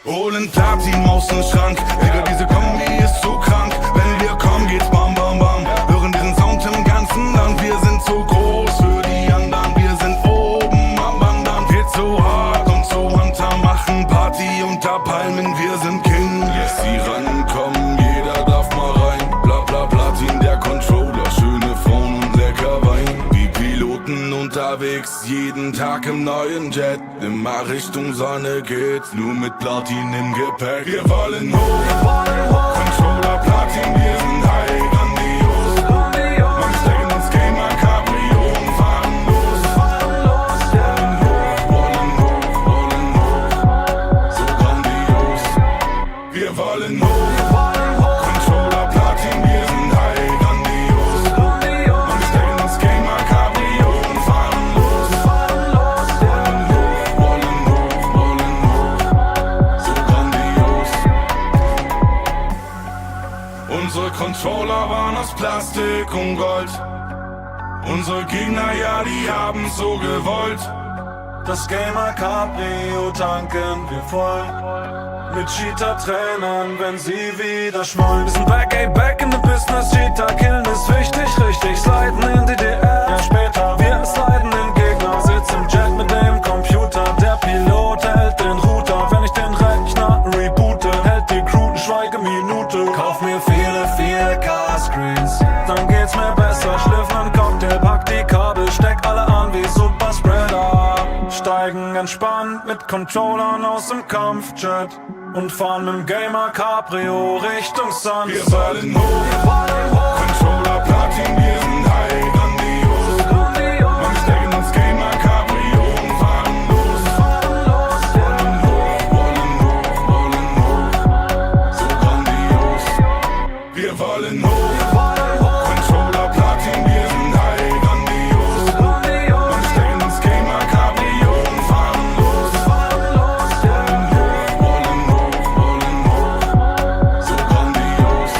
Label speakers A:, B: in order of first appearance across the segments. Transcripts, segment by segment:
A: Holen Platin aus dem Schrank, Digga, diese Kombi ist so krank. Wenn wir kommen, geht's bam, bam, bam. Hören diesen Sound im ganzen Land. Wir sind so groß für die anderen, wir sind oben am Wandern. Geht so hart und so runter, machen Party unter Palmen, wir sind King. Lässt sie rankommen, jeder darf mal rein. Bla bla Platin, der Controller, schöne Frauen und lecker Wein. Wie Piloten unterwegs, jeden Tag im neuen Jet. Immer Richtung Sonne geht's, nur mit Platin im Gepäck. Wir wollen hoch, Controller Platin, wir sind high, grandios. Man steigt ins Gamer Cabrio und fahren los. Wollen hoch, so grandios. Wir wollen hoch, Controller Platin, wir sind high, grandios. Man steigt ins Gamer Cabrio und fahren los. So grandios. Unsere Controller waren aus Plastik und Gold. Unsere Gegner, ja, die haben's so gewollt.
B: Das Gamer Cabrio tanken wir voll. Mit Cheater-Trainern, wenn sie wieder schmollen. Wir sind back, ey, back in the business. Cheater killen ist wichtig, richtig. Sliden in die DR, ja später. Wir sliden den Gegner, sitz im Jet mit dem Computer. Der Pilot hält den Router. Wenn ich den Rechner reboote, hält die Crew eine Schweigeminute. Kauf mir viele 4K-Screens, dann geht's mir besser. Schliff nen Cocktail, pack die Kabel, steck alle an wie Superspreader. Steigen entspannt mit Controllern aus dem Kampfjet und fahren mit dem Gamer Cabrio Richtung Sunset.
A: Wir wollen hoch, Controller Platin, wir sind high, grandios. Man steigt ins Gamer Cabrio und fahren los. Wollen hoch, so grandios. Wir wollen hoch, Controller Platin, wir sind high, grandios. Man steigt ins Gamer Cabrio und fahren los. Wollen hoch, so grandios.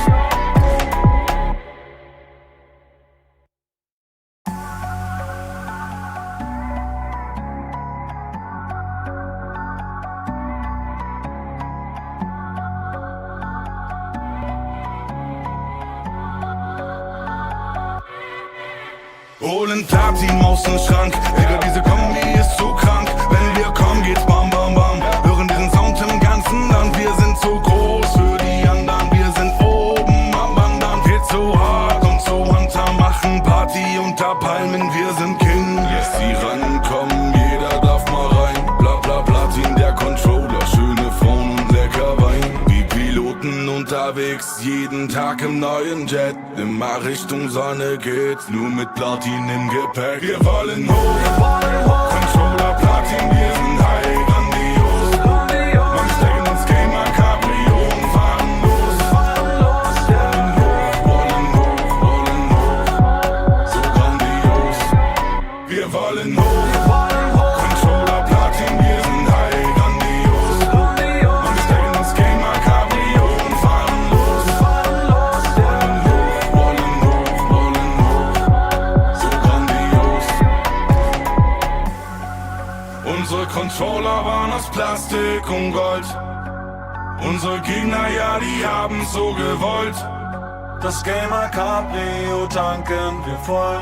A: Holen Platin aus dem Schrank, Digga, diese Kombi ist so krank. Wenn wir kommen, geht's bam, bam, bam. Hören diesen Sound im ganzen Land. Wir sind so groß für die anderen, wir sind oben am Wandern. Geht so hart und so runter, machen Party unter Palmen, wir sind King. Lässt sie rankommen, jeder darf mal rein. Bla bla Platin, der Controller, schöne Frauen und lecker Wein. Wie Piloten unterwegs, jeden Tag im neuen Jet. Immer Richtung Sonne geht's, nur mit Platin im Gepäck. Wir wollen hoch, Controller Platin, wir sind high, grandios. Man steigt ins Gamer Cabrio und fahren los. Wollen hoch, so grandios. Wir wollen hoch, Controller Platin, wir sind high, grandios. Man steigt ins Gamer Cabrio und fahren los. So grandios. Unsere Controller waren aus Plastik und Gold. Unsere Gegner, ja, die haben's so gewollt.
B: Das Gamer Cabrio tanken wir voll.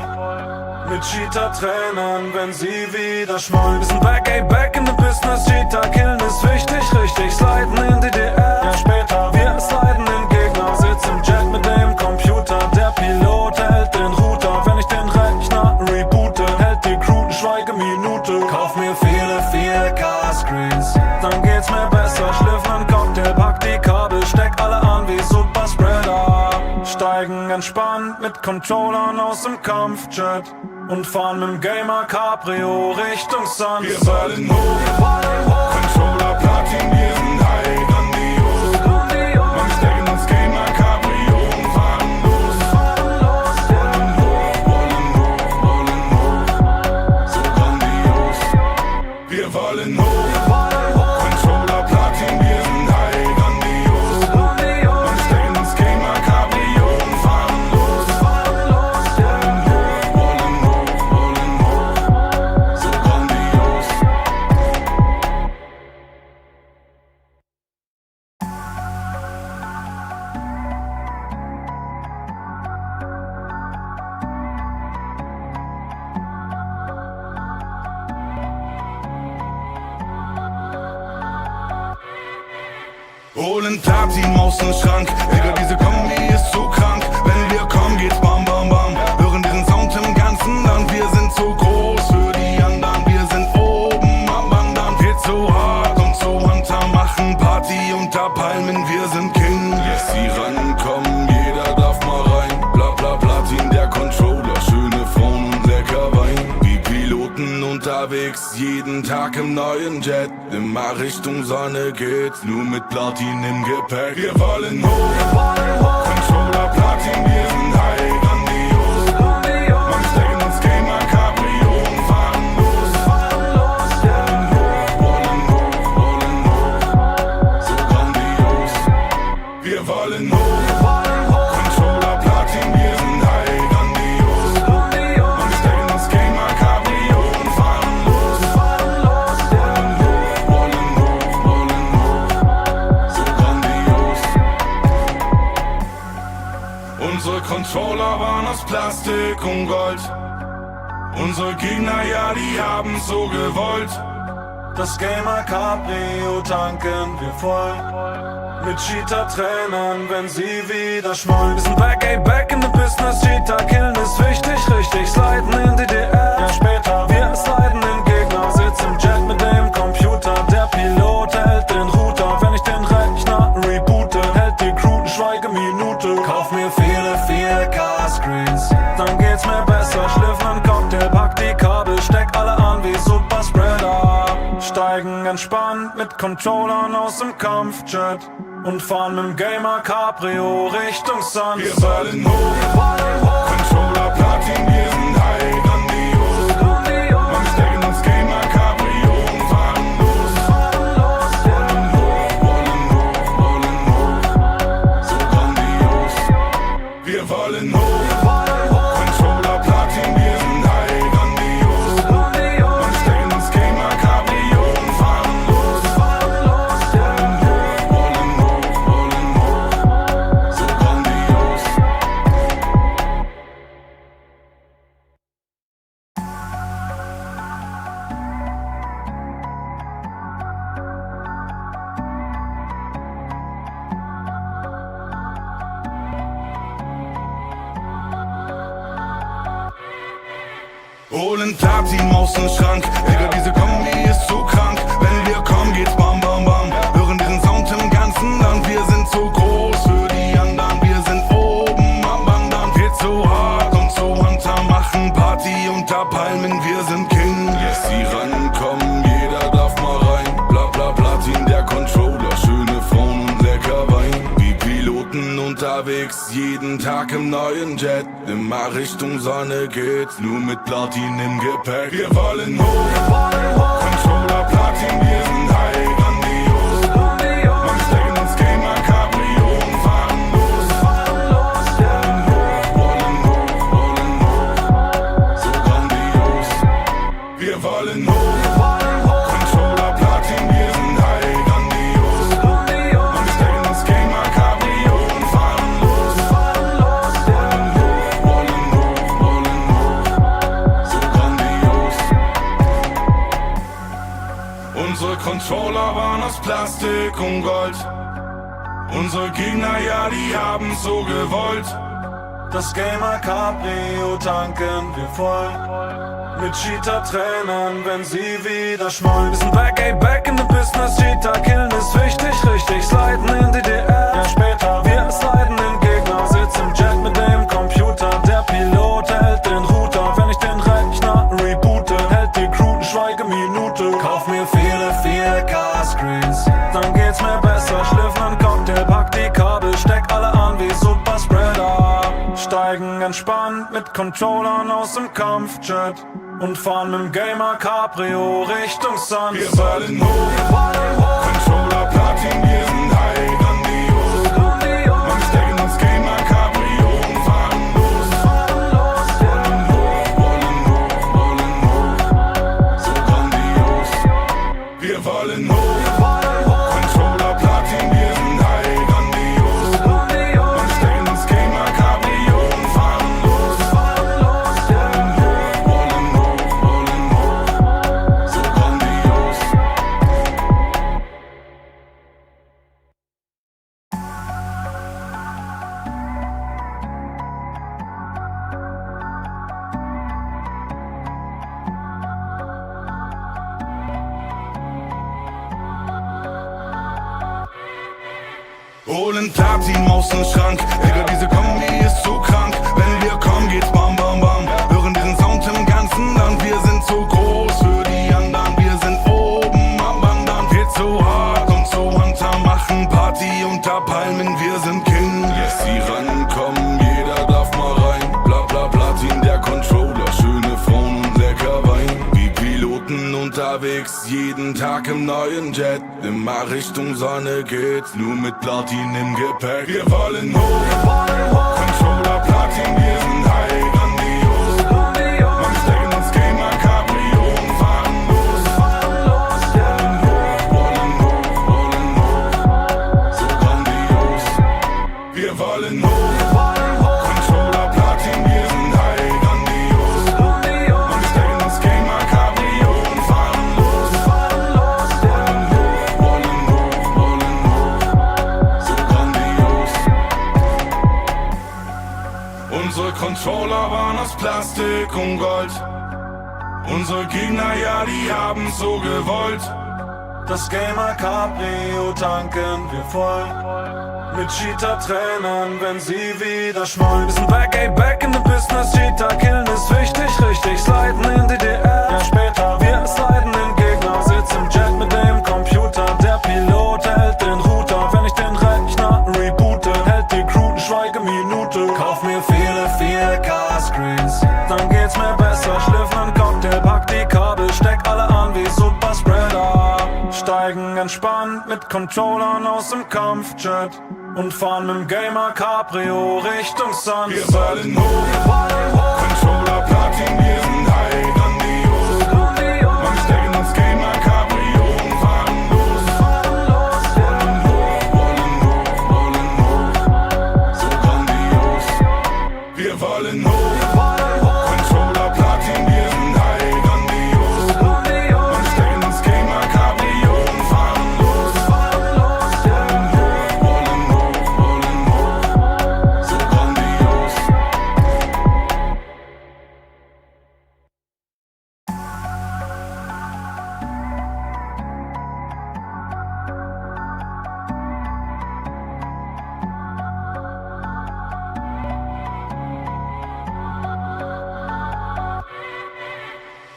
B: Mit Cheater-Trainern, wenn sie wieder schmollen. Wir sind back, ey, back in the business. Cheater killen ist wichtig, richtig. Sliden in die DR, ja später. Wir sliden den Gegner, sitz im Jet mit dem Computer. Der Pilot hält den Router. Wenn ich den Rechner reboote, hält die Crew eine Schweigeminute. Kauf mir viele 4K-Screens, dann geht's mir besser. Schliff nen Cocktail, pack die Kabel, steck alle an wie Superspreader. Steigen entspannt mit Controllern aus dem Kampfjet und fahren mit dem Gamer Cabrio Richtung Sunset.
A: Wir wollen hoch, Controller Platin, wir sind high, grandios. Man steigt ins Gamer Cabrio und fahren los. Wollen hoch, so grandios. Wir wollen hoch, Controller Platin, wir sind high, grandios. Man steigt ins Gamer Cabrio und fahren los. Wollen hoch, so grandios. Holen Platin aus dem Schrank, Digga, diese Kombi ist zu krank. Wenn wir kommen, geht's bam bam bam. Hören diesen Sound im ganzen Land. Wir sind zu groß für die anderen. Wir sind oben am Wandern. Geht so hart und so runter, machen Party unter Palmen. Wir sind King. Lässt sie rankommen, jeder darf mal rein. Bla bla Platin, der Controller, schöne Frauen und lecker Wein. Wie Piloten unterwegs, jeden Tag im neuen Jet. Immer Richtung Sonne geht's, nur mit Platin im Gepäck. Wir wollen hoch, Controller Platin, wir sind high, grandios. Man stecken ins Gamer Cabrio und fahren los. Wollen hoch, so grandios. Wir wollen hoch, Controller Platin, wir sind high, grandios. Man stecken ins Gamer Cabrio und fahren los. Wollen hoch, so grandios. Unsere Controller waren aus Plastik und Gold. Unsere Gegner, ja, die haben's so gewollt.
B: Das Gamer Cabrio tanken wir voll. Mit Cheater-Tränen, wenn sie wieder schmollen. Wir sind back, ey, back in the business. Cheater killen ist wichtig, richtig. Sliden in die DR, ja später. Wir sliden den Gegner, sitz im Jet mit dem Computer. Der Pilot hält den Router. Wenn ich den Rechner reboote, hält die Crew eine Schweigeminute. Kauf mir viele 4K-Screens, dann geht's mir besser. Schliff nen Cocktail, pack die Kabel, steck alle an wie Superspreader. Steigen entspannt mit Controllern aus dem Kampfjet und fahren mit dem Gamer Cabrio Richtung Sunset.
A: Wir wollen hoch, Controller Platin, wir sind high, grandios. Man stecken ins Gamer Cabrio und fahren los. Wollen hoch, so grandios. Wir wollen hoch, Controller Platin, wir sind high, grandios. Man stecken ins Gamer Cabrio und fahren los. Wollen hoch, so grandios. Holen Platin aus dem Schrank, Digga, diese Kombi ist zu krank. Wenn wir kommen, geht's bam bam bam. Hören diesen Sound im ganzen Land. Wir sind zu groß für die anderen. Wir sind oben am Wandern. Geht so hart und so runter, machen Party unter Palmen. Wir sind King. Lässt sie rankommen, jeder darf mal rein. Bla bla Platin, der Controller, schöne Frauen und lecker Wein. Wie Piloten unterwegs, jeden Tag im neuen Jet. Immer Richtung Sonne geht's, nur mit Platin im Gepäck. Wir wollen hoch, Controller Platin, wir sind high, grandios. Man stecken ins Gamer Cabrio und fahren los. Wollen hoch, so grandios. Wir wollen hoch, Controller Platin, wir sind high, grandios. Man stecken ins Gamer Cabrio und fahren los. Wollen hoch, so grandios. Unsere Controller waren aus Plastik und Gold. Unsere Gegner, ja, die haben's so gewollt.
B: Das Gamer Cabrio tanken wir voll. Mit Cheater-Tränen, wenn sie wieder schmollen. Wir sind back, ey, back in the business. Cheater killen ist wichtig, richtig. Sliden in die DR, ja später. Wir sliden den Gegner, sitz im Jet mit dem Computer. Der Pilot hält den Router. Wenn ich den Rechner reboote, hält die Crew eine Schweigeminute. Kauf mir viele 4K-Screens, dann geht's mir besser. Schliff nen Cocktail, pack die Kabel, steck alle an wie Superspreader. Steigen entspannt mit Controllern aus dem Kampfjet und fahren mit dem Gamer Cabrio Richtung Sunset.
A: Wir wollen hoch, Controller Platin, wir sind high, grandios. Man stecken ins Gamer Cabrio und fahren los. Wollen hoch, so grandios. Wir wollen hoch, Controller Platin, wir sind high, grandios. Man stecken ins Gamer Cabrio und fahren los. Wollen hoch, so grandios. Holen Platin aus dem Schrank, Digga, diese Kombi ist zu krank. Wenn wir kommen, geht's bam bam bam. Hören diesen Sound im ganzen Land. Wir sind zu groß für die anderen. Wir sind oben am Wandern. Geht so hart und so runter, machen Party unter Palmen. Wir sind King. Yes, die rankommen, jeder darf mal rein. Bla bla Platin, der Controller, schöne Frauen und lecker Wein. Wie Piloten unterwegs, jeden Tag im neuen Jet. Immer Richtung Sonne geht's, nur mit Platin im Gepäck. Wir wollen hoch, Controller Platin, wir sind high, grandios. Man steigen ins Gamer Cabrio und fahren los. Wollen hoch, so grandios. Wir wollen hoch, Controller Platin, wir sind high, grandios. Man steigen ins Gamer Cabrio und fahren los. So grandios. Unsere Controller waren aus Plastik und Gold. Unsere Gegner, ja, die haben's so gewollt.
B: Das Gamer Cabrio tanken wir voll. Mit Cheater-Trainern, wenn sie wieder schmollen. Wir sind back, ey, back in the business. Cheater killen ist wichtig, richtig. Sliden in die DR, ja später. Wir sliden den Gegner, sitz im Jet mit dem Computer. Der Pilot hält den Router. Wenn ich den Rechner reboote, hält die Crew eine Schweigeminute. Kauf mir viele 4K-Screens, dann geht's mir besser. Schliff nen Cocktail, pack die Kabel, steck alle an wie Superspreader. Steigen entspannt mit Controllern aus dem Kampfjet und fahren mit dem Gamer Cabrio Richtung Sunset.
A: Wir wollen hoch, Controller Platin, wir sind high, grandios. Man steigen ins Gamer Cabrio und fahren los. Wollen hoch, so grandios. Wir wollen hoch, Controller Platin, wir sind high, grandios. Man steigen ins Gamer Cabrio und fahren los. Wollen hoch, so grandios.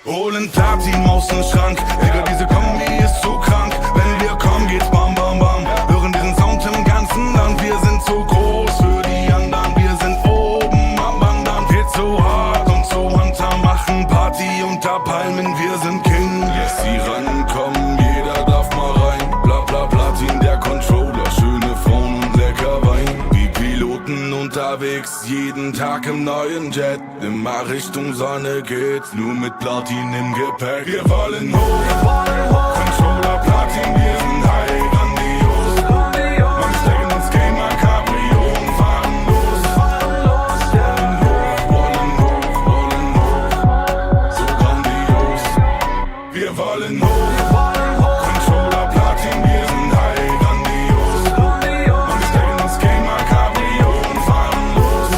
A: Holen Platin aus dem Schrank, Digga, diese Kombi ist zu krank. Wenn wir kommen, geht's bam bam bam. Hören diesen Sound im ganzen Land. Wir sind zu groß für die anderen. Wir sind oben am Wandern. Geht so hart und so runter, machen Party unter Palmen. Wir sind King. Yes, die rankommen, jeder darf mal rein. Bla bla Platin, der Controller, schöne Frauen und lecker Wein. Wie Piloten unterwegs, jeden Tag im neuen Jet. Immer Richtung Sonne geht's, nur mit Platin im Gepäck. Wir wollen hoch, Controller Platin, wir sind high, grandios. Man steigen ins Gamer Cabrio und fahren los. Wollen hoch, so grandios. Wir wollen hoch, Controller Platin, wir sind high, grandios. Man steigen ins Gamer Cabrio und fahren los.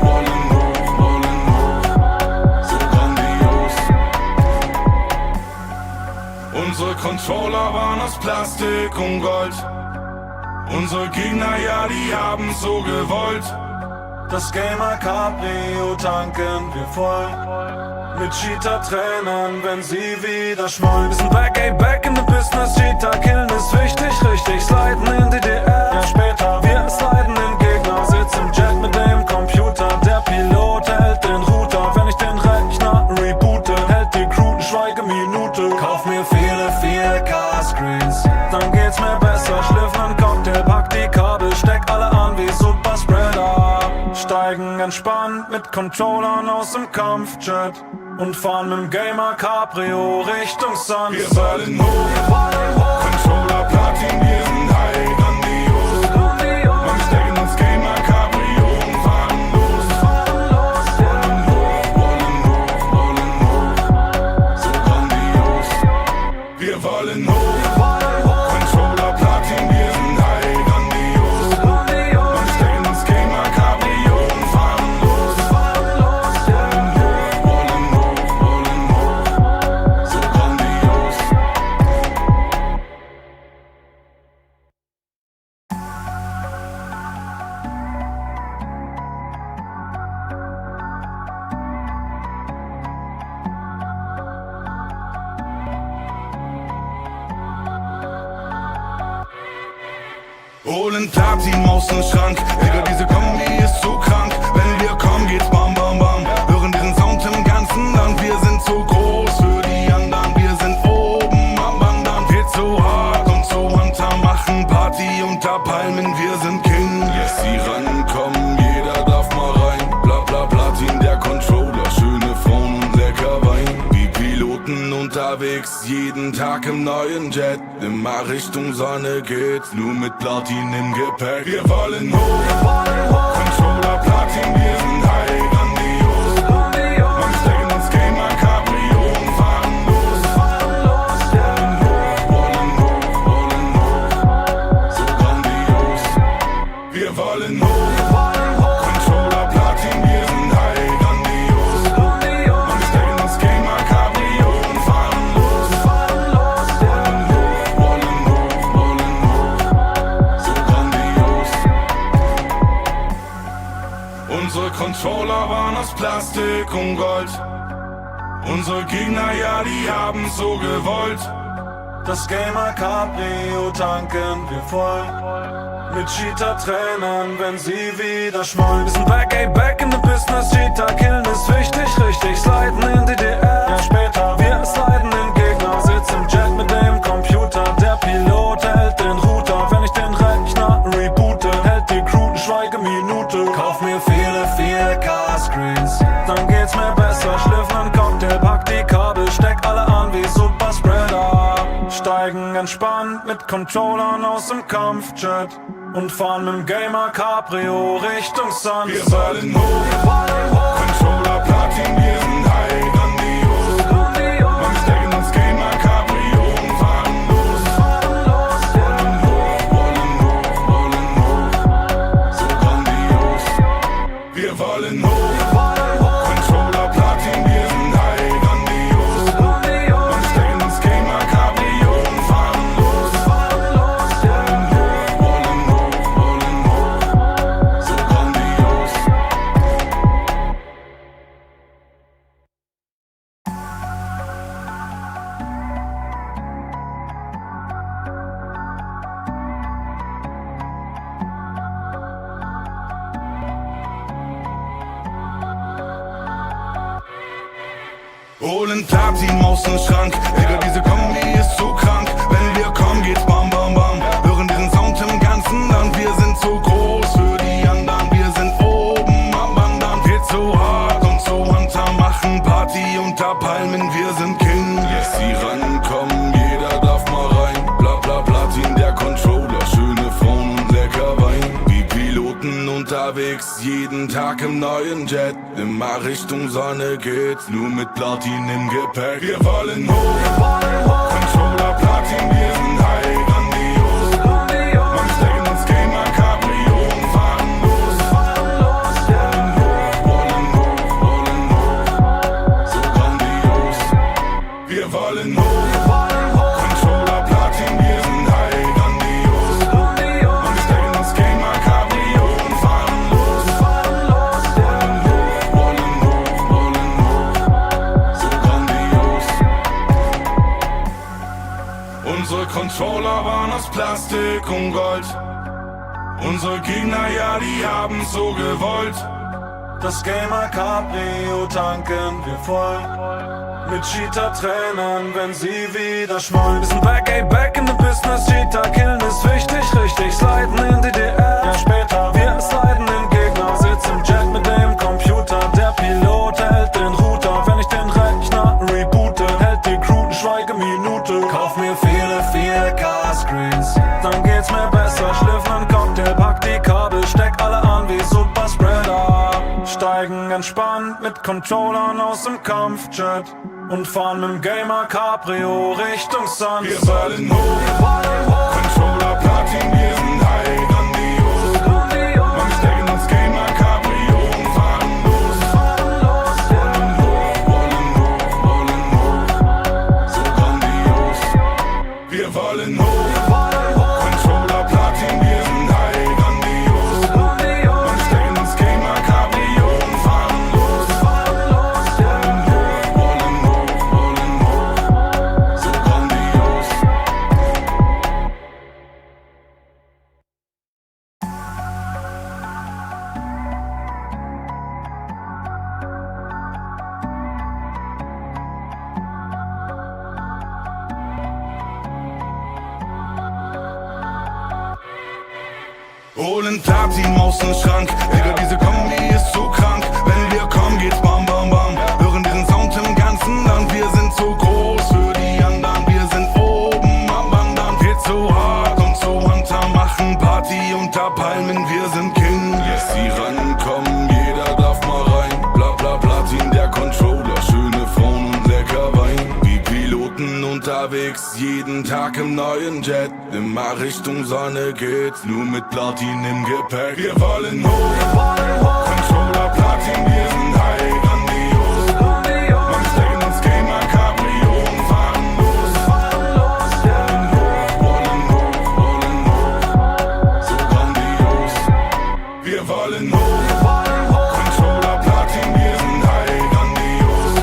A: Wollen hoch, so grandios. Unsere Controller waren aus Plastik und Gold. Unsere Gegner, ja, die haben's so gewollt.
B: Das Gamer Cabrio tanken wir voll. Mit Cheater-Trainern, wenn sie wieder schmollen. Wir sind back, ey, back in the business. Cheater killen ist wichtig, richtig. Sliden in die DR, ja später. Wir sliden den Gegner, sitz im Jet mit dem Computer. Der Pilot hält den Router. Wenn ich den Rechner reboote, hält die Crew eine Schweigeminute. Kauf mir viele 4K-Screens, dann geht's mir besser. Schliff nen Cocktail, pack die Kabel, steck alle an wie Superspreader. Steigen entspannt mit Controllern aus dem Kampfjet und fahren mit dem Gamer Cabrio Richtung Sunset.
A: Wir wollen hoch, Controller Platin, wir sind high, grandios. Man steigen ins Gamer Cabrio und fahren los. Wollen hoch, so grandios. Wir wollen hoch, Controller Platin, wir sind high, grandios. Man steigen ins Gamer Cabrio und fahren los. Wollen hoch, so grandios. Holen Platin aus dem Schrank, Digga, diese Kombi ist zu krank. Wenn wir kommen, geht's bam bam bam. Hören diesen Sound im ganzen Land. Wir sind zu groß für die anderen. Wir sind oben am Wandern. Geht so hart und so runter, machen Party unter Palmen. Wir sind King. Yes, die rankommen, jeder darf mal rein. Bla bla Platin, der Controller, schöne Frauen und lecker Wein. Wie Piloten unterwegs, jeden Tag im neuen Jet. Immer Richtung Sonne geht's, nur mit Platin im Gepäck. Wir wollen hoch, Controller Platin, wir sind high, grandios. Man stecken ins Gamer Cabrio und fahren los. Wollen hoch, so grandios. Wir wollen hoch, Controller Platin, wir sind high, grandios. Man stecken ins Gamer Cabrio und fahren los. Wollen hoch, so grandios. Unsere Controller waren aus Plastik und Gold. Unsere Gegner, ja, die haben's so gewollt.
B: Das Gamer Cabrio tanken wir voll. Mit Cheater-Trainern, wenn sie wieder schmollen. Wir sind back, ey, back in the business. Cheater killen ist wichtig, richtig. Sliden in die DR, ja später. Wir sliden den Gegner, sitz im Jet mit dem Computer. Der Pilot hält den Router. Wenn ich den Rechner reboote, hält die Crew eine Schweigeminute. Kauf mir viele 4K-Screens, dann geht's mir besser. Schliff nen Cocktail, pack die Kabel, steck alle an wie Superspreader. Steigen entspannt mit Controllern aus dem Kampfjet und fahren mit dem Gamer Cabrio Richtung Sunset.
A: Wir wollen hoch, Controller Platin, wir sind high, grandios. Man stecken ins Gamer Cabrio und fahren los. Wollen hoch, so grandios. Wir wollen hoch, Controller Platin, wir sind high, grandios. Man stecken ins Gamer Cabrio und fahren los. Wollen hoch, so grandios. Holen Platin aus dem Schrank, Digga, diese Kombi ist zu krank. Wenn wir kommen, geht's bam bam bam. Hören diesen Sound im ganzen Land. Wir sind zu groß für die anderen. Wir sind oben am Wandern. Geht so hart und so runter, machen Party unter Palmen. Wir sind King. Yes, die rankommen, jeder darf mal rein. Bla bla Platin, der Controller, schöne Frauen und lecker Wein. Wie Piloten unterwegs, jeden Tag im neuen Jet. Immer Richtung Sonne geht's, nur mit Platin im Gepäck. Wir wollen hoch, Controller Platin, wir sind high, grandios. Man stecken ins Gamer Cabrio und fahren los. Wollen hoch, so grandios. Wir wollen hoch, Controller Platin, wir sind high, grandios. Man stecken ins Gamer Cabrio und fahren los. Wollen hoch, so grandios. Unsere Controller waren aus Plastik und Gold. Unsere Gegner, ja, die haben's so gewollt.
B: Das Gamer Cabrio tanken wir voll. Mit Cheater-Trainern, wenn sie wieder schmollen. Wir sind back, ey, back in the business. Cheater killen ist wichtig, richtig. Sliden in die DR, ja später. Wir sliden den Gegner, sitz im Jet mit dem Computer. Der Pilot hält den Router. Wenn ich den Rechner reboote, hält die Crew eine Schweigeminute. Kauf mir viele 4K-Screens, dann geht's mir besser. Schliff nen Cocktail, pack die Kabel, steck alle an wie Superspreader. Steigen entspannt mit Controllern aus dem Kampfjet und fahren mit dem Gamer Cabrio Richtung Sunset.
A: Wir wollen hoch, Controller Platin, wir sind high, grandios. Man stecken ins Gamer Cabrio und fahren los. Wollen hoch, so grandios. Wir wollen hoch, Controller Platin, wir sind high, grandios. Man stecken ins Gamer Cabrio und fahren los. Wollen hoch, so grandios. Holen Platin aus dem Schrank, Digga, diese Kombi ist zu krank. Wenn wir kommen, geht's bam bam bam. Hören diesen Sound im ganzen Land. Wir sind zu groß für die anderen. Wir sind oben am Wandern. Geht so hart und so runter, machen Party unter Palmen. Wir sind King. Yes, die rankommen, jeder darf mal rein. Bla bla Platin, der Controller, schöne Frauen und lecker Wein. Wie Piloten unterwegs, jeden Tag im neuen Jet. Immer Richtung Sonne geht's, nur mit Platin im Gepäck. Wir wollen hoch, Controller Platin, wir sind high, grandios. Man stecken ins Gamer Cabrio und fahren los. Wollen hoch, so grandios. Wir wollen hoch, Controller Platin, wir sind high, grandios.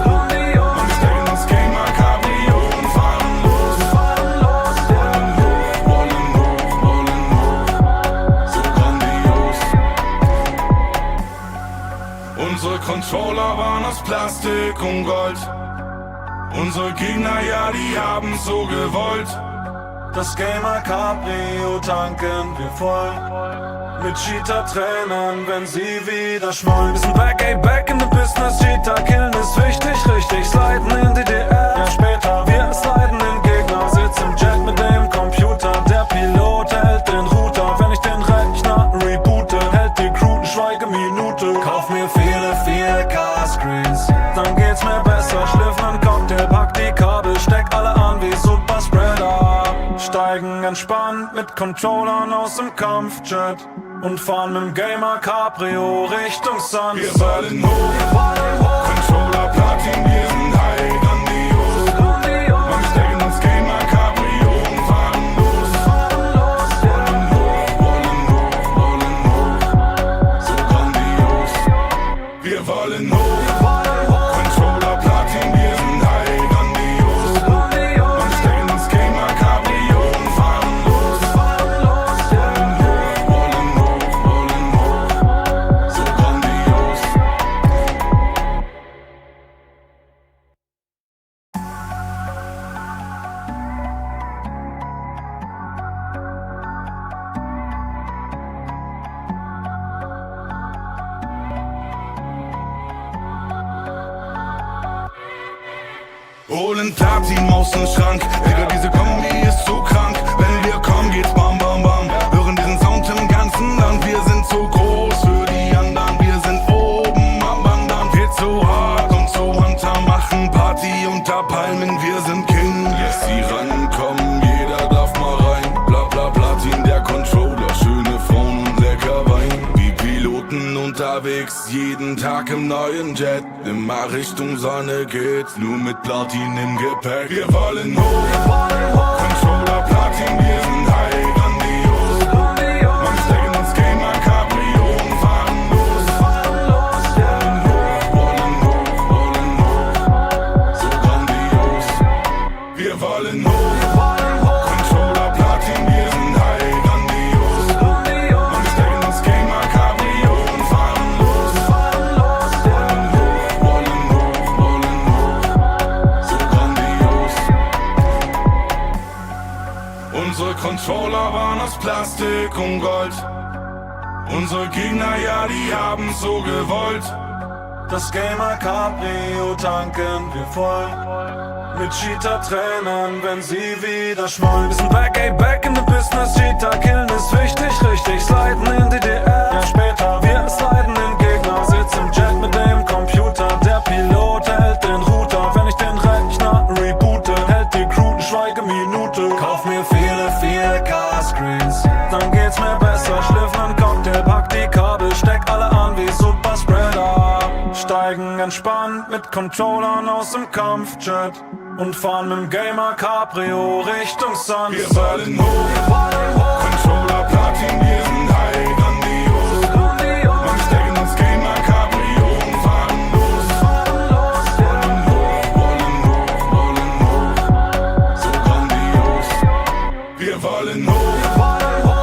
A: Man stecken ins Gamer Cabrio und fahren los. So grandios. Unsere Controller waren aus Plastik und Gold. Unsere Gegner, ja, die haben's so gewollt.
B: Das Gamer Cabrio tanken wir voll. Mit Cheater-Trainern, wenn sie wieder schmollen. Wir sind back, ey, back in the business. Cheater killen ist wichtig, richtig. Sliden in die DR, ja später. Wir sliden in Gegner, sitz im Jet mit dem Computer. Der Pilot hält den Router. Wenn ich den Rechner reboote, hält die Crew eine Schweigeminute. Kauf mir viele 4K-Screens, dann geht's mir besser. Schliff nen Cocktail, pack die Kabel, steck alle an wie Superspreader. Steigen entspannt mit Controllern aus dem Kampfjet und fahren mit dem Gamer Cabrio Richtung Sunset.
A: Wir wollen hoch, Controller Platin, wir sind high, grandios. Man stecken ins Gamer Cabrio und fahren los. Wollen hoch, so grandios. Wir wollen hoch, Controller Platin, wir sind high, grandios. Man stecken ins Gamer Cabrio und fahren los. Wollen hoch, so grandios. Holen Platin aus dem Schrank, Digga, diese Kombi ist zu krank. Wenn wir kommen, geht's bam bam bam. Hören diesen Sound im ganzen Land. Wir sind zu groß für die anderen. Wir sind oben am Wandern. Geht so hart und so runter, machen Party unter Palmen. Wir sind King. Yes, die rankommen, jeder darf mal rein. Bla bla Platin, der Controller, schöne Frauen und lecker Wein. Wie Piloten unterwegs, jeden Tag im neuen Jet. Immer Richtung Sonne geht's, nur mit Platin im Gepäck. Wir wollen hoch, Controller Platin, wir sind high, grandios. Man stecken ins Gamer Cabrio und fahren los. Wollen hoch, so grandios. Wir wollen hoch, Controller Platin, wir sind high, grandios. Man stecken ins Gamer Cabrio und fahren los. So grandios. Unsere Controller waren aus Plastik und Gold. Unsere Gegner, ja, die haben's so gewollt.
B: Das Gamer Cabrio tanken wir voll. Mit Cheater-Trainern, wenn sie wieder schmollen. Wir sind back, ey, back in the business. Cheater killen ist wichtig, richtig. Sliden in die DR, ja später. Wir sliden in Gegner, sitz im Jet mit dem Computer. Der Pilot hält den Router. Wenn ich den Rechner reboote, hält die Crew eine Schweigeminute. Kauf mir viele 4K-Screens, dann geht's mir besser. Schliff nen Cocktail, pack die Kabel, steck alle an wie Superspreader. Steigen entspannt mit Controllern aus dem Kampfjet und fahren mit dem Gamer Cabrio Richtung Sunset.
A: Wir wollen hoch, Controller Platin, wir sind high, grandios. Man stecken ins Gamer Cabrio und fahren los. Wollen hoch, so grandios. Wir wollen hoch,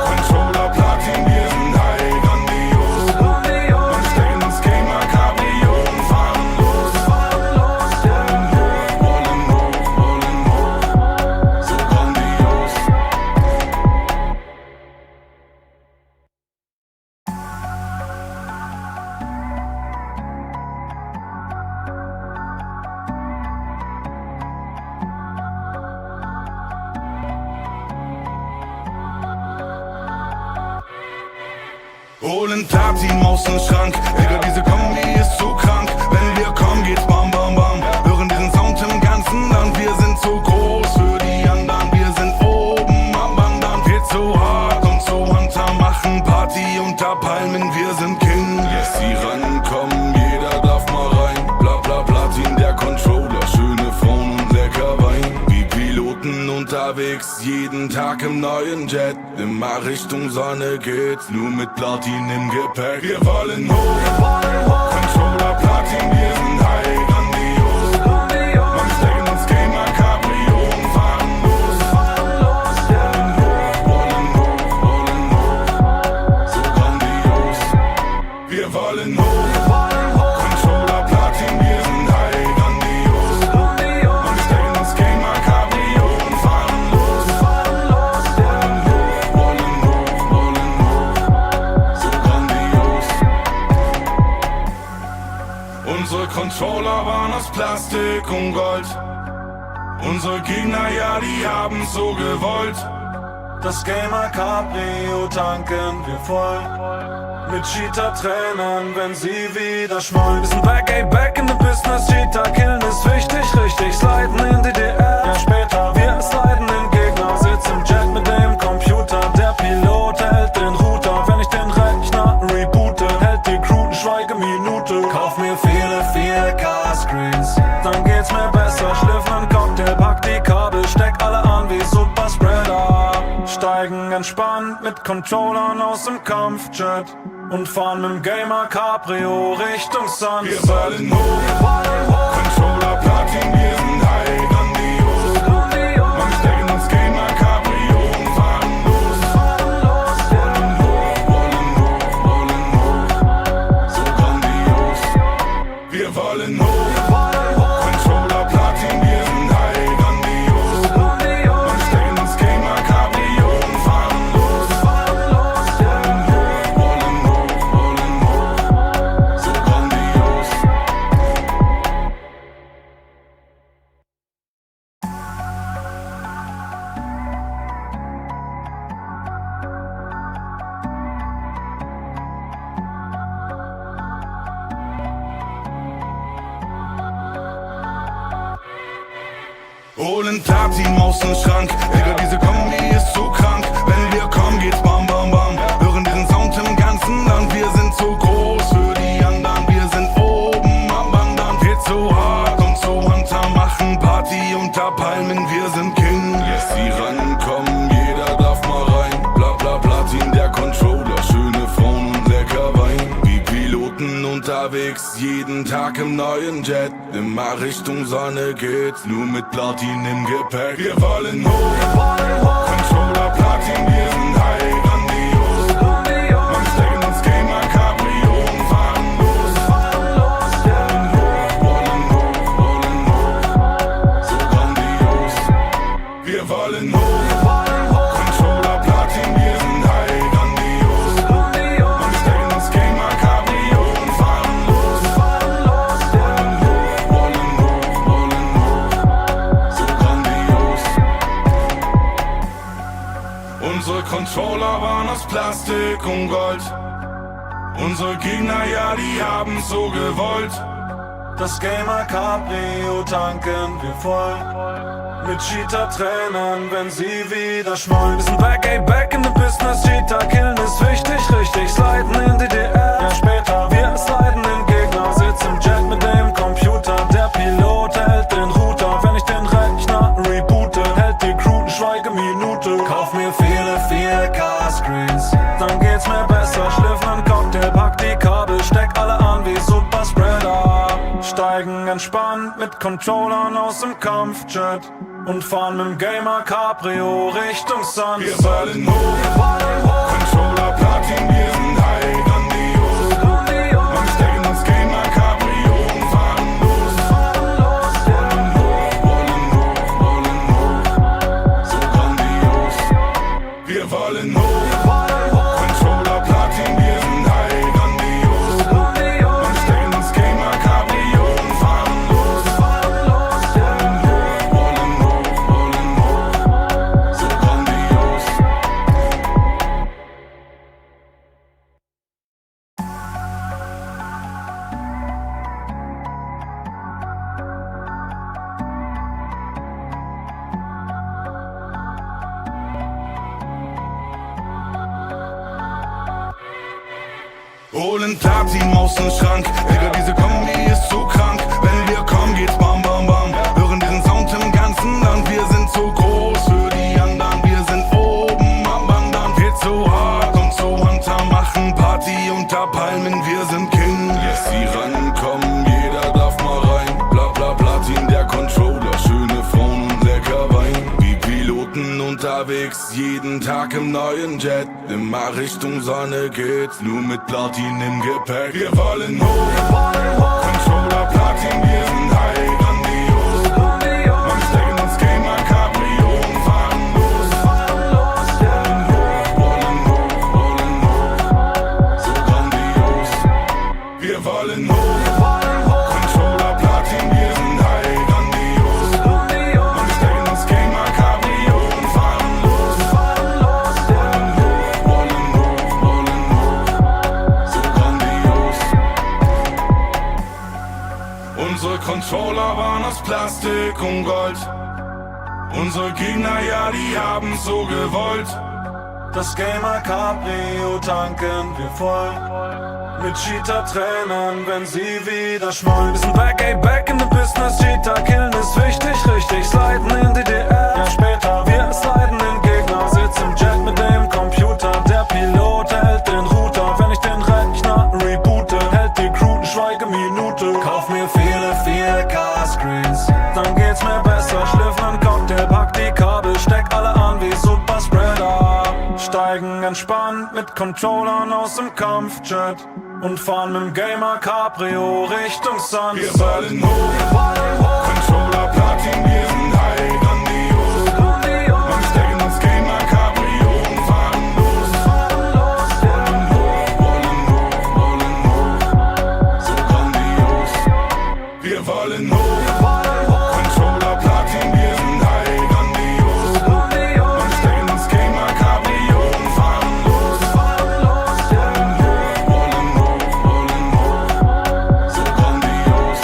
A: Controller Platin, wir sind high, grandios. Man stecken ins Gamer Cabrio und fahren los. Wollen hoch, so grandios. Holen Platin aus dem Schrank, Digga, diese Kombi ist zu krank. Wenn wir kommen, geht's bam bam bam. Hören diesen Sound im ganzen Land. Wir sind zu groß für die anderen. Wir sind oben am Wandern. Geht so hart und so runter, machen Party unter Palmen. Wir sind King. Lässt sie rankommen, jeder darf mal rein. Bla bla Platin, der Controller, schöne Frauen und lecker Wein. Wie Piloten unterwegs, jeden Tag im neuen Jet. Immer Richtung Sonne geht's, nur mit Platin im Gepäck. Wir wollen hoch, Controller Platin, wir sind high, grandios. Man stecken ins Gamer Cabrio und fahren los. Wollen hoch, so grandios. Wir wollen hoch, Controller Platin, wir sind high, grandios. Man stecken ins Gamer Cabrio und fahren los. Wollen hoch, so grandios. Unsere Controller waren aus Plastik und Gold. Unsere Gegner, ja, die haben's so gewollt.
B: Das Gamer Cabrio tanken wir voll. Mit Cheater-Tränen, wenn sie wieder schmollen. Wir sind back, ey, back in the business. Cheater killen ist wichtig, richtig. Sliden in die DR, ja später. Wir sliden in Gegner, sitz im Jet mit dem Computer. Der Pilot hält den Router. Wenn ich den Rechner reboote, hält die Crew eine Schweigeminute. Kauf mir viele 4K-Screens, dann geht's mir besser. Schliff nen Cocktail, pack die Kabel, steck alle an wie Superspreader. Steigen entspannt mit Controllern aus dem Kampfjet und fahren mit dem Gamer Cabrio Richtung Sun.
A: Wir wollen hoch, Controller Platin, wir sind high, grandios. Man stecken ins Gamer Cabrio und fahren los. Wollen hoch, so grandios. Wir wollen hoch, Controller Platin, wir sind high, grandios. Man stecken ins Gamer Cabrio und fahren los. Wollen hoch, so grandios. Holen Platin aus dem Schrank, Digga, diese Kombi ist zu krank. Wenn wir kommen, geht's bam bam bam. Hören diesen Sound im ganzen Land. Wir sind zu groß für die anderen. Wir sind oben am Wandern. Geht so hart und so runter, machen Party unter Palmen. Wir sind King. Lässt sie rankommen, jeder darf mal rein. Bla bla Platin, der Controller, schöne Frauen und lecker Wein. Wie Piloten unterwegs, jeden Tag im neuen Jet. Immer Richtung Sonne geht's, nur mit Platin im Gepäck. Wir wollen hoch, Controller Platin, wir sind high, grandios. Man stecken ins Gamer Cabrio und fahren los. Wollen hoch, so grandios. Wir wollen hoch, Controller Platin, wir sind high, grandios. Man stecken ins Gamer Cabrio und fahren los. Wollen hoch, so grandios. Unsere Controller waren aus Plastik und Gold. Unsere Gegner, ja, die haben's so gewollt.
B: Das Gamer Cabrio tanken wir voll. Mit Cheater-Tränen, wenn sie wieder schmollen. Wir sind back, ey, back in the business. Cheater killen ist wichtig, richtig. Sliden in die DR, ja später. Wir sliden in Gegner, sitz im Jet mit dem Computer. Der Pilot hält den Router. Wenn ich den Rechner reboote, hält die Crew eine Schweigeminute. Kauf mir viele 4K-Screens, dann geht's mir besser. Schliff nen Cocktail, pack die Kabel, steck alle an wie Superspreader. Steigen entspannt mit Controllern aus dem Kampfjet und fahren mit dem Gamer Cabrio Richtung Sun.
A: Wir wollen hoch, Controller Platin, wir sind high, grandios. Man stecken ins Gamer Cabrio und fahren los. Wollen hoch, so grandios. Wir wollen hoch, Controller Platin, wir sind high, grandios. Man stecken ins Gamer Cabrio und fahren los. Wollen hoch, so grandios. Holen Platin aus dem Schrank, Digga, diese Kombi ist zu krank. Wenn wir kommen, geht's bam bam bam. Hören diesen Sound im ganzen Land. Wir sind zu groß für die anderen. Wir sind oben am Wandern. Geht so hart und so runter, machen Party unter Palmen. Wir sind King. Lässt sie rankommen, jeder darf mal rein. Bla bla Platin, der Controller, schöne Frauen und lecker Wein. Wie Piloten unterwegs, jeden Tag im neuen Jet. Immer Richtung Sonne geht's, nur mit Platin im Gepäck. Wir wollen hoch, Controller Platin, wir sind high, grandios. Man stecken ins Gamer Cabrio und fahren los. Wollen hoch, so grandios. Wir wollen hoch, Controller Platin, wir sind high, grandios. Man stecken ins Gamer Cabrio und fahren los. Wollen hoch, so grandios. Unsere Controller waren aus Plastik und Gold. Unsere Gegner, ja, die haben's so gewollt.
B: Das Gamer Cabrio tanken wir voll. Mit Cheater-Trainern, wenn sie wieder schmollen. Wir sind back, ey, back in the business. Cheater killen ist wichtig, richtig. Sliden in DDR, ja später. Wir sliden den Gegner, sitz im Jet mit dem Computer. Der Pilot hält den Router. Wenn ich den Rechner reboote, hält die Crew eine Schweigeminute. Kauf mir viele 4K-Screens, dann geht's mir besser. Schliff nen Cocktail, pack die Kabel, steck alle an wie Superspreader. Steigen entspannt mit Controllern aus dem Kampfjet und fahren mit dem Gamer Cabrio Richtung Sunset.
A: Wir wollen hoch, Controller Platin, wir sind high, grandios. Man stecken ins Gamer Cabrio und fahren los. Wollen hoch, so grandios. Wir wollen hoch, Controller Platin, wir sind high, grandios. Man stecken ins Gamer Cabrio und fahren los. Wollen hoch, so grandios.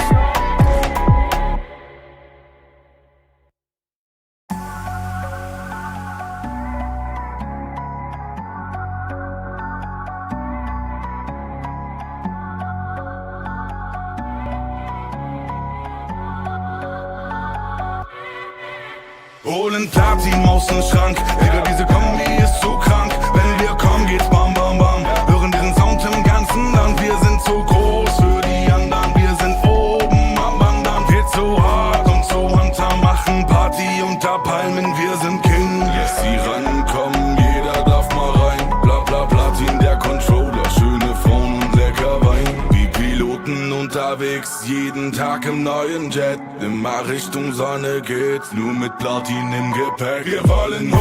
A: Holen Platin aus dem Schrank, Digga, diese Kombi ist zu krank. Wenn wir kommen, geht's bam bam bam. Hören diesen Sound im ganzen Land. Wir sind zu groß für die anderen. Wir sind oben am Wandern. Geht so hart und so runter, machen Party unter Palmen. Wir sind King. Lässt sie rankommen, jeder darf mal rein. Bla bla Platin, der Controller, schöne Frauen und lecker Wein. Wie Piloten unterwegs, jeden Tag im neuen Jet. Immer Richtung Sonne geht's, nur mit Platin im Gepäck. Wir wollen hoch,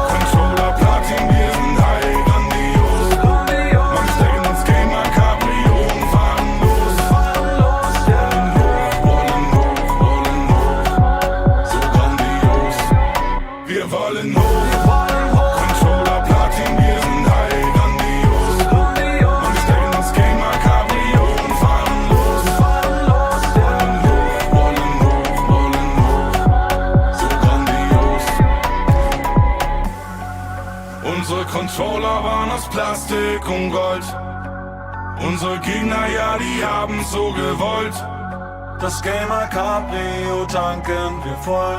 A: Controller Platin, wir sind high, grandios. Man stecken ins Gamer Cabrio und fahren los. Wollen hoch, so grandios. Wir wollen hoch, Controller Platin, wir sind high, grandios. Man stecken ins Gamer Cabrio und fahren los. Wollen hoch, so grandios. Unsere Controller waren aus Plastik und Gold. Unsere Gegner, ja, die haben's so gewollt.
B: Das Gamer Cabrio tanken wir voll.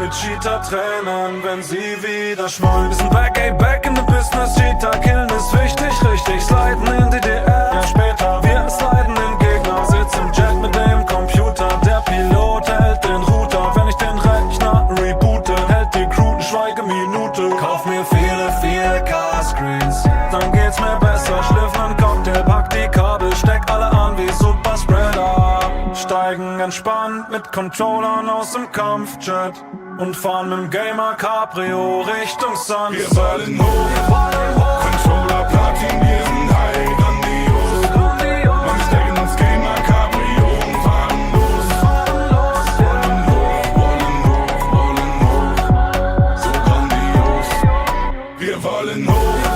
B: Mit Cheater-Trainern, wenn sie wieder schmollen. Wir sind back, ey, back in the business. Cheater killen ist wichtig, richtig. Sliden in DDR, ja später. Wir sliden den Gegner, sitz im Jet mit dem Computer. Der Pilot hält den Router. Wenn ich den Rechner reboote, hält die Crew eine Schweigeminute. Kauf mir viele 4K-Screens, dann geht's mir besser. Schliff nen Cocktail, pack die Kabel, steck alle an wie Superspreader. Steigen entspannt mit Controllern aus dem Kampfjet und fahren mit dem Gamer Cabrio Richtung Sunset.
A: Wir wollen hoch, Controller Platin, wir sind high, grandios. Man stecken ins Gamer Cabrio und fahren los. Wollen hoch, so grandios. Wir wollen hoch,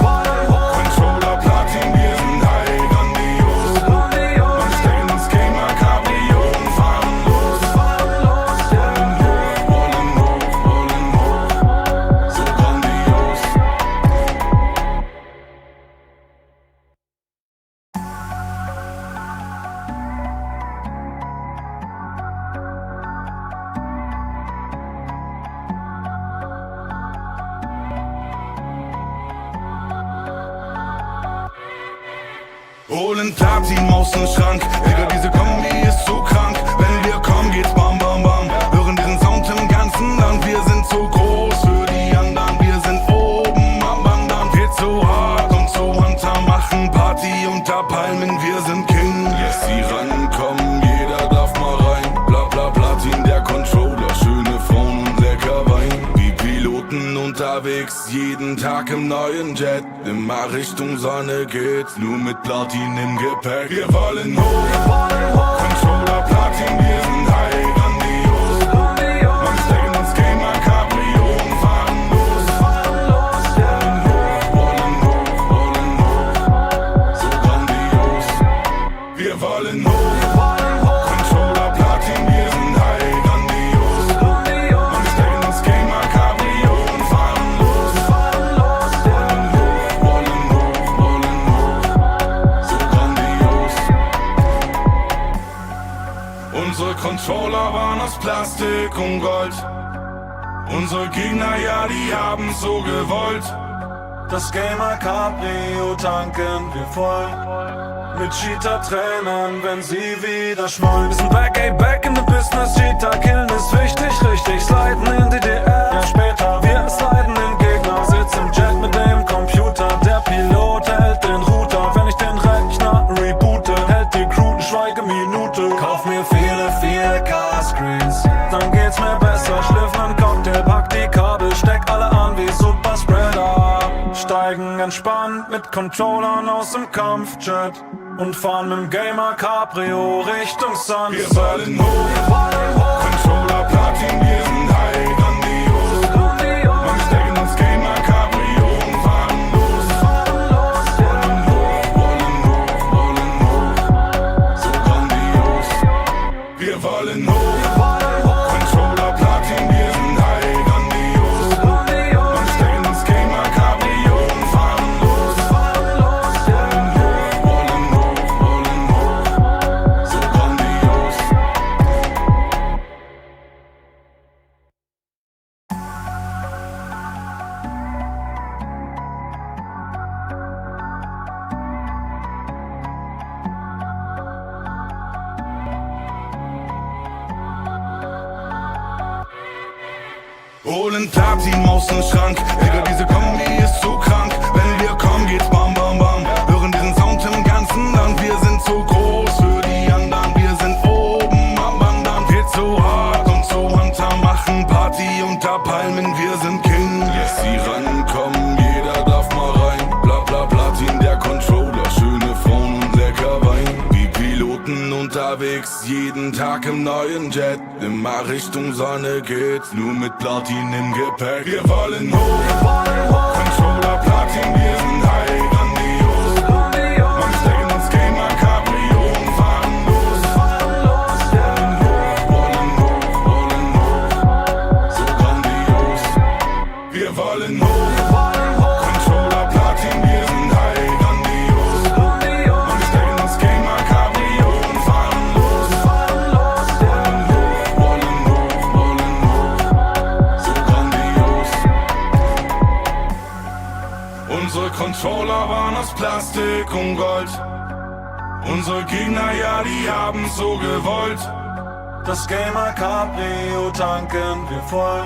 A: Controller Platin, wir sind high, grandios. Man stecken ins Gamer Cabrio und fahren los. Wollen hoch, so grandios. Holen Platin aus dem Schrank, Digga, diese Kombi ist zu krank. Wenn wir kommen, geht's bam bam bam. Hören diesen Sound im ganzen Land. Wir sind zu groß für die anderen. Wir sind oben am Wandern. Geht so hart und so runter, machen Party unter Palmen. Wir sind King. Yes, die rankommen, jeder darf mal rein. Bla bla Platin, der Controller, schöne Frauen und lecker Wein. Wie Piloten unterwegs, jeden Tag im neuen Jet. Immer Richtung Sonne geht's, nur mit Platin im Gepäck. Wir wollen hoch, Controller Platin, wir sind high, grandios. Man steigt ins Gamer Cabrio und fahren los. Wollen hoch, so grandios. Wir wollen hoch, Controller Platin, wir sind high, grandios. Man steigt ins Gamer Cabrio und fahren los. Wollen hoch, so grandios. Unsere Controller waren aus Plastik und Gold. Unsere Gegner, ja, die haben's so gewollt.
B: Das Gamer Cabrio tanken wir voll. Mit Cheater-Trainern, wenn sie wieder schmollen. Wir sind back, ey, back in the business. Cheater killen ist wichtig, richtig. Sliden in die DR, ja später. Wir sliden den Gegner, sitz im Jet mit dem Computer. Der Pilot hält den Router. Wenn ich den Rechner reboote, hält die Crew eine Schweigeminute. Kauf mir viele 4K-Screens, dann geht's mir besser. Schliff nen Cocktail, pack die Kabel, steck alle an wie Superspreader. Steigen entspannt mit Controllern aus dem Kampfjet und fahren mit dem Gamer Cabrio Richtung Sunset.
A: Wir wollen hoch, Controller Platin, wir sind high, grandios. Man steigt ins Gamer Cabrio und fahren los. Wollen hoch, so grandios. Wir wollen hoch, Controller Platin, wir sind high, grandios. Man steigt ins Gamer Cabrio und fahren los. Wollen hoch, so grandios. Holen Platin aus dem Schrank, Digga, diese Kombi ist zu krank. Wenn wir kommen, geht's bam bam bam. Hören diesen Sound im ganzen Land. Wir sind zu groß für die anderen. Wir sind oben am Wandern. Geht so hart und so runter, machen Party unter Palmen. Wir sind King. Yes, die rankommen, jeder darf mal rein. Bla bla Platin, der Controller, schöne Frauen und lecker Wein. Wie Piloten unterwegs, jeden Tag im neuen Jet. Immer Richtung Sonne geht's, nur mit Platin im Gepäck. Wir wollen hoch, Controller Platin, wir sind high, grandios. Man steigt ins Gamer Cabrio und fahren los. Wollen hoch, so grandios. Wir wollen hoch, Controller Platin, wir sind high, grandios. Man steigt ins Gamer Cabrio und fahren los. Wollen hoch, so grandios. Unsere Controller waren aus Plastik und Gold. Unsere Gegner, ja, die haben's so gewollt.
B: Das Gamer Cabrio tanken wir voll.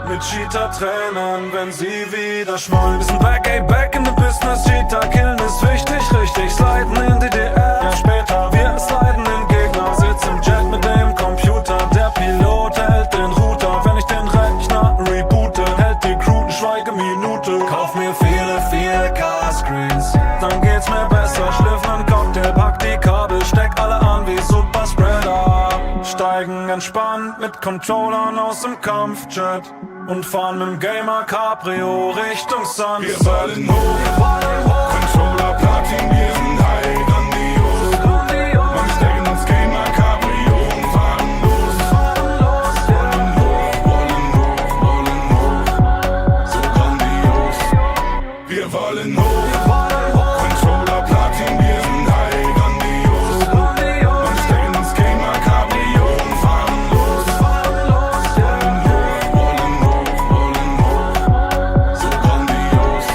B: Mit Cheater-Trainern, wenn sie wieder schmollen. Wir sind back, ey, back in the business. Cheater killen ist wichtig, richtig. Sliden in die DR, ja später. Wir sliden den Gegner, sitz im Jet mit dem Computer. Der Pilot hält den Router. Wenn ich den Rechner reboote, hält die Crew eine Schweigeminute. Kauf mir viele 4K-Screens, dann geht's mir besser. Schliff nen Cocktail, pack die Kabel, steck alle an wie Superspreader. Steigen entspannt mit Controllern aus dem Kampfjet und fahren mit dem Gamer Cabrio Richtung Sunset.
A: Wir wollen hoch, Controller Platin, wir sind high, grandios. Man steigt ins Gamer Cabrio und fahren los. Wollen hoch, so grandios. Wir wollen hoch, Controller Platin, wir sind high, grandios. Man steigt ins Gamer Cabrio und fahren los. Wollen hoch, so grandios.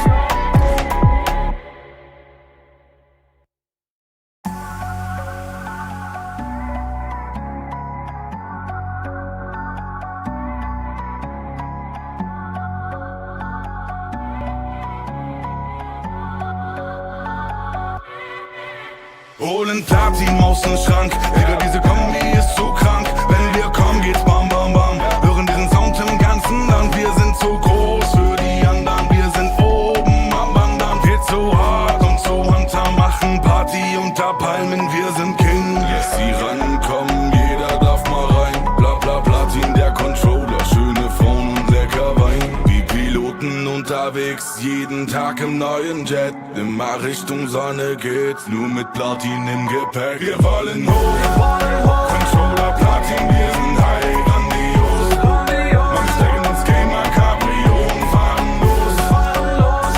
A: Holen Platin aus dem Schrank, Digga, diese Kombi ist zu krank. Wenn wir kommen, geht's bam, bam, bam. Hören diesen Sound im ganzen Land. Wir sind zu groß für die anderen. Wir sind oben am Wandern. Wir zu hart und zu runter, machen Party unter Palmen. Wir sind King. Lässt sie rankommen, jeder darf mal rein. Bla bla Platin, der Controller, schöne Frauen und lecker Wein. Wie Piloten unterwegs, jeden Tag im neuen Jet. Immer Richtung Sonne geht's, nur mit Platin im Gepäck. Wir wollen hoch, Controller Platin, wir sind high, grandios. Man steigt ins Gamer Cabrio und fahren los. Wollen hoch,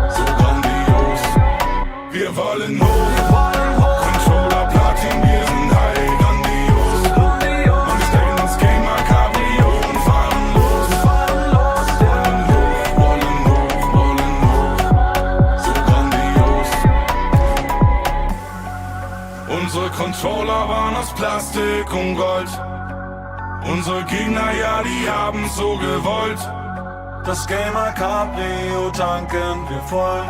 A: so grandios. Wir wollen hoch, Controller Platin, wir sind high, grandios. Man steigt ins Gamer Cabrio und fahren los. So grandios. Unsere Controller waren aus Plastik und Gold. Unsere Gegner, ja, die haben's so gewollt.
B: Das Gamer Cabrio tanken wir voll.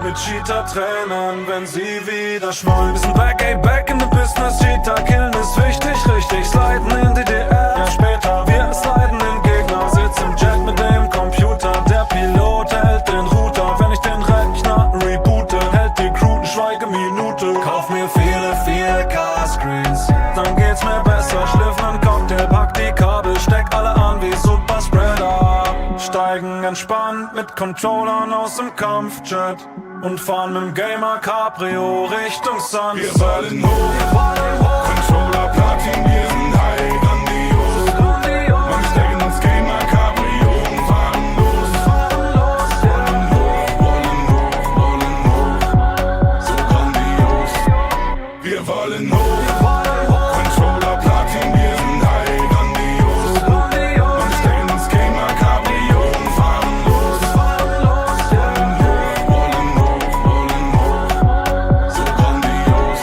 B: Mit Cheater-Tränen, wenn sie wieder schmollen. Wir sind back, ey, back in the business. Cheater killen ist wichtig, richtig. Sliden in die DR, ja später. Wir sliden den Gegner, sitz im Jet mit dem Computer. Der Pilot hält den Router. Wenn ich den Rechner reboote, hält die Crew eine Schweigeminute. Kauf mir viele 4K-Screens, dann geht's mir besser. Schliff nen Cocktail, pack die Kabel, steck alle an wie Superspreader. Steigen entspannt mit Controllern aus dem Kampfjet und fahren mit dem Gamer Cabrio Richtung Sunset.
A: Wir wollen hoch, Controller Platin, wir sind high, grandios. Man steigt ins Gamer Cabrio und fahren los. Wollen hoch, so grandios. Wir wollen hoch, Controller Platin, wir sind high, grandios. Man steigt ins Gamer Cabrio und fahren los. Wollen hoch, so grandios.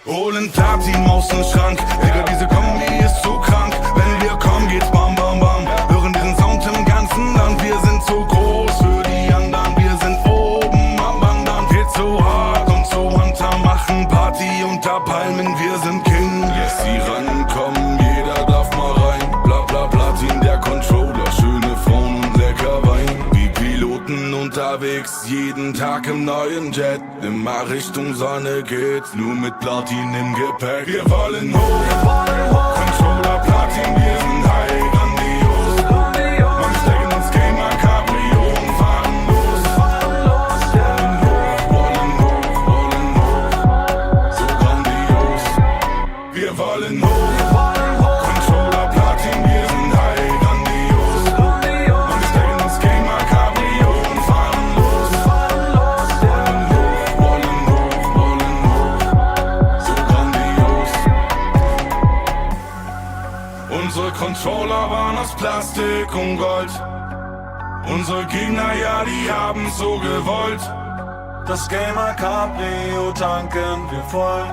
A: Holen Platin aus dem Schrank, Digga, diese Kombi ist zu krank. Wenn wir kommen, geht's bam, bam, bam. Hören diesen Sound im ganzen Land. Wir sind zu groß für die anderen. Wir sind oben am Wandern. Wir zu hart und zu runter, machen Party unter Palmen. Wir sind King. Lässt sie rankommen, jeder darf mal rein. Bla bla Platin, der Controller, schöne Frauen und lecker Wein. Wie Piloten unterwegs, jeden Tag im neuen Jet. Immer Richtung Sonne geht's, nur mit Platin im Gepäck. Wir wollen hoch, Controller Platin, wir sind high, grandios. Man steigt ins Gamer Cabrio und fahren los. Wollen hoch, so grandios. Wir wollen hoch, Controller Platin, wir sind high, grandios. Man steigt ins Gamer Cabrio und fahren los. So grandios. Unsere Controller waren aus Plastik und Gold. Unsere Gegner, ja, die haben's so gewollt.
B: Das Gamer Cabrio tanken wir voll.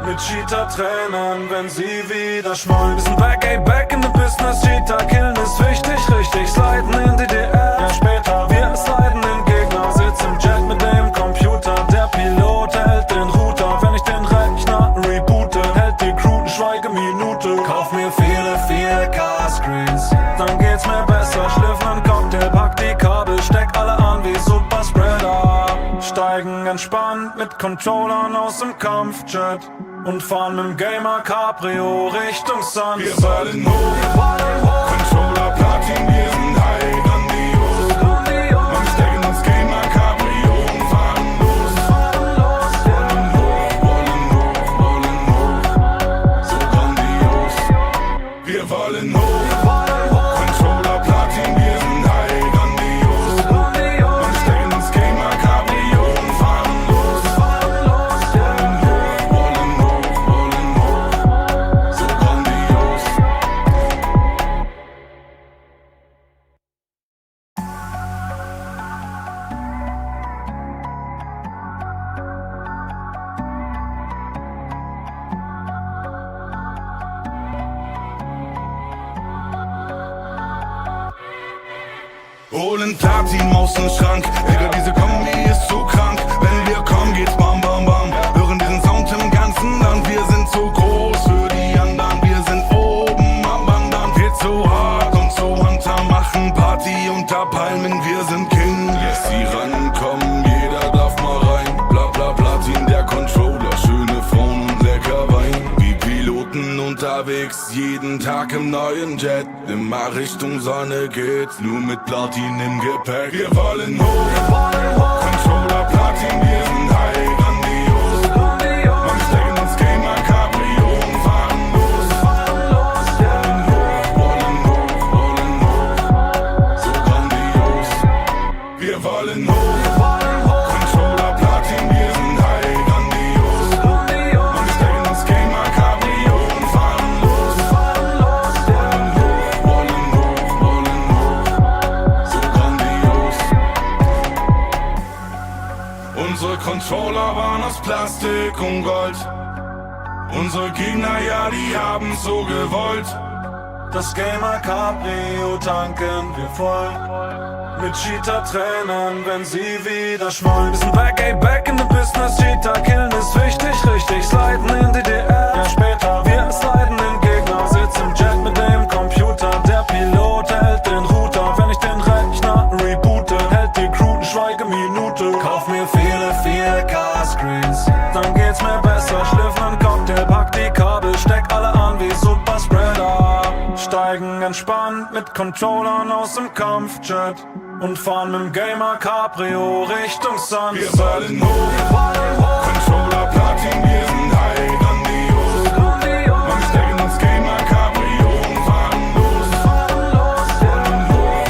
B: Mit Cheater-Tränen, wenn sie wieder schmollen. Wir sind back, ey, back in the business. Cheater killen ist wichtig, richtig. Sliden in die DR, ja später. Wir sliden den Gegner, sitz im Jet mit dem Computer. Der Pilot hält den Router. Wenn ich den Rechner reboote, hält die Crew eine Schweigeminute. Kauf mir viele 4K-Screens, dann geht's mir besser. Schliff nen Cocktail, pack die Kabel, steck alle an wie Superspreader. Steigen entspannt mit Controllern aus dem Kampfjet und fahren mit dem Gamer Cabrio Richtung Sunset.
A: Wir wollen hoch, Controller Platin, wir sind high, grandios. Man steigt ins Gamer Cabrio und fahren los. Wollen hoch, so grandios. Wir wollen hoch, Controller Platin, wir sind high, grandios. Man steigt ins Gamer Cabrio und fahren los. Wollen hoch, so grandios. Holen Platin aus dem Schrank, Digga, diese Kombi ist zu krank. Wenn wir kommen, geht's bam, bam, bam. Hören diesen Sound im ganzen Land. Wir sind zu groß für die anderen. Wir sind oben am Wandern. Geht so hart und so runter, machen Party unter Palmen. Wir sind King. Lässt sie rankommen, jeder darf mal rein. Bla bla Platin, der Controller, schöne Frauen und lecker Wein. Wie Piloten unterwegs, jeden Tag im neuen Jet. Immer Richtung Sonne geht's, nur mit Platin im Gepäck. Wir wollen hoch, Controller Platin, wir sind high, grandios. Man stecken ins Gamer Cabrio und fahren los. Wollen hoch, so grandios. Wir wollen hoch, Controller Platin, wir sind high, grandios. Man stecken ins Gamer Cabrio und fahren los. So grandios. Unsere Controller waren aus Plastik und Gold. Unsere Gegner, ja, die haben's so gewollt.
B: Das Gamer Cabrio tanken wir voll. Mit Cheater-Tränen, wenn sie wieder schmollen. Wir sind back, ey, back in the business. Cheater killen ist wichtig, richtig. Sliden in die DR, ja später. Wir sliden den Gegner, sitz im Jet mit dem Computer. Der Pilot hält den Router. Wenn ich den Rechner reboote, hält die Crew eine Schweigeminute. Kauf mir viele 4K-Screens, dann geht's mir besser. Schliff nen Cocktail, pack die Kabel, steck alle an wie Superspreader. Steigen entspannt mit Controllern aus dem Kampfjet und fahren mit dem Gamer Cabrio Richtung Sunset.
A: Wir wollen hoch, Controller Platin, wir sind high, grandios. Man stecken ins Gamer Cabrio und fahren los. Wollen hoch,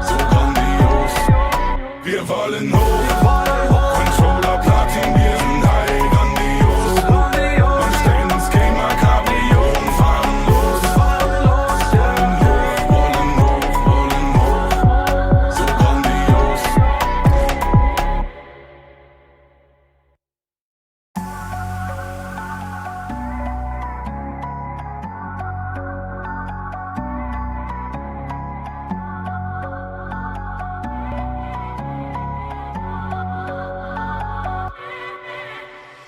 A: so grandios. Wir wollen hoch, Controller Platin, wir sind high, grandios. Man stecken ins Gamer Cabrio und fahren los. Wollen hoch, so grandios.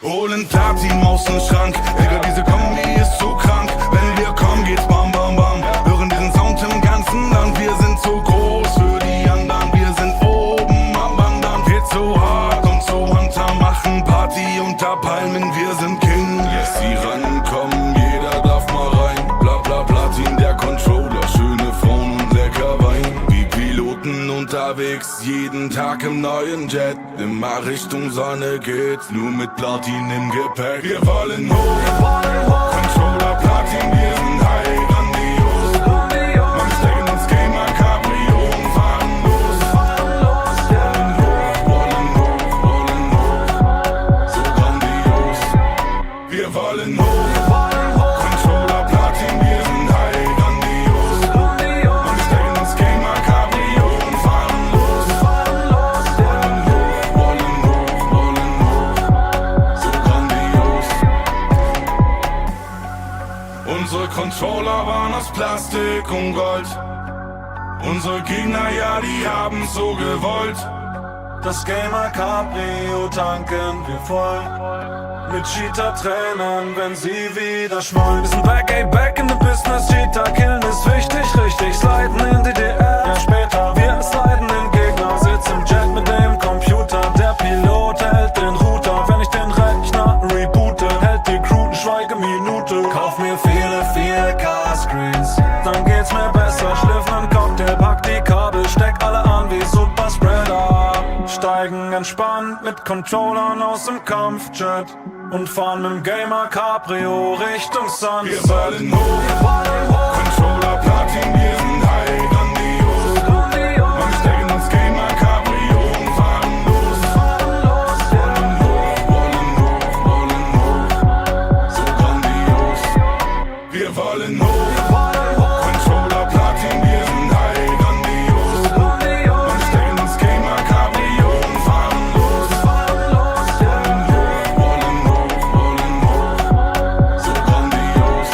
A: Holen Platin aus dem Schrank, Digga, diese Kombi ist zu krank. Wenn wir kommen, geht's bam, bam, bam. Hören diesen Sound im ganzen Land. Wir sind zu groß für die anderen. Wir sind oben am Wandern. Geht so hart und so runter, machen Party unter Palmen. Wir sind King. Lässt sie rankommen, jeder darf mal rein. Bla bla Platin, der Controller, schöne Frauen und lecker Wein. Wie Piloten unterwegs, jeden Tag im neuen Jet. Immer Richtung Sonne geht's, nur mit Platin im Gepäck. Wir wollen hoch, Controller Platin, wir sind high, grandios. Man stecken ins Gamer Cabrio und fahren los. Wollen hoch, so grandios. Wir wollen hoch, Controller Platin, wir sind high, grandios. Man stecken ins Gamer Cabrio und fahren los. Wollen hoch, so grandios. Unsere Controller waren aus Plastik und Gold. Unsere Gegner, ja, die haben's so gewollt.
B: Das Gamer Cabrio tanken wir voll. Mit Cheater-Tränen, wenn sie wieder schmollen. Wir sind back, ey, back in the business. Cheater killen ist wichtig, richtig. Sliden in die DR, ja später. Wir sliden den Gegner, sitz im Jet mit dem Computer. Der Pilot hält den Router. Wenn ich den Rechner reboote, hält die Crew eine Schweigeminute. Kauf mir viele 4K-Screens, dann geht's mir besser. Schliff nen Cocktail, pack die Kabel, steck alle an wie Superspreader. Steigen entspannt mit Controllern aus dem Kampfjet und fahren mit dem Gamer Cabrio Richtung Sunset.
A: Wir wollen hoch, Controller Platin, wir sind high, grandios. Man stecken ins Gamer Cabrio und fahren los. Wollen hoch, so grandios. Wir wollen hoch, Controller Platin, wir sind high, grandios. Man stecken ins Gamer Cabrio und fahren los. Wollen hoch, so grandios.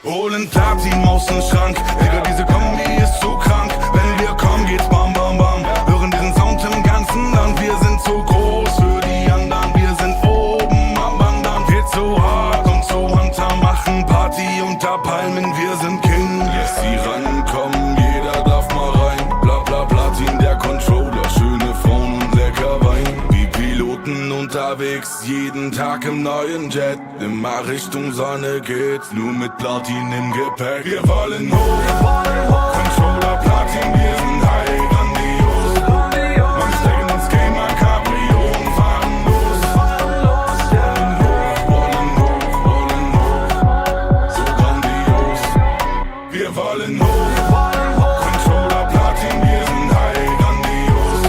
A: Holen Platin aus dem Schrank, Digga, diese Kombi ist zu krank. Wenn wir kommen, geht's bam bam bam. Hören diesen Sound im ganzen Land. Wir sind zu groß für die anderen. Wir sind oben am Wandern. Geht so hart und so runter, machen Party unter Palmen. Wir sind King. Yes, die rankommen, jeder darf mal rein. Bla bla Platin, der Controller, schöne Frauen und lecker Wein. Wie Piloten unterwegs, jeden Tag im neuen Jet. Immer Richtung Sonne geht's, nur mit Platin im Gepäck. Wir wollen hoch, Controller Platin, wir sind high, grandios. Man steigen ins Gamer Cabrio und fahren los. Wollen hoch, so grandios. Wir wollen hoch, Controller Platin, wir sind high, grandios.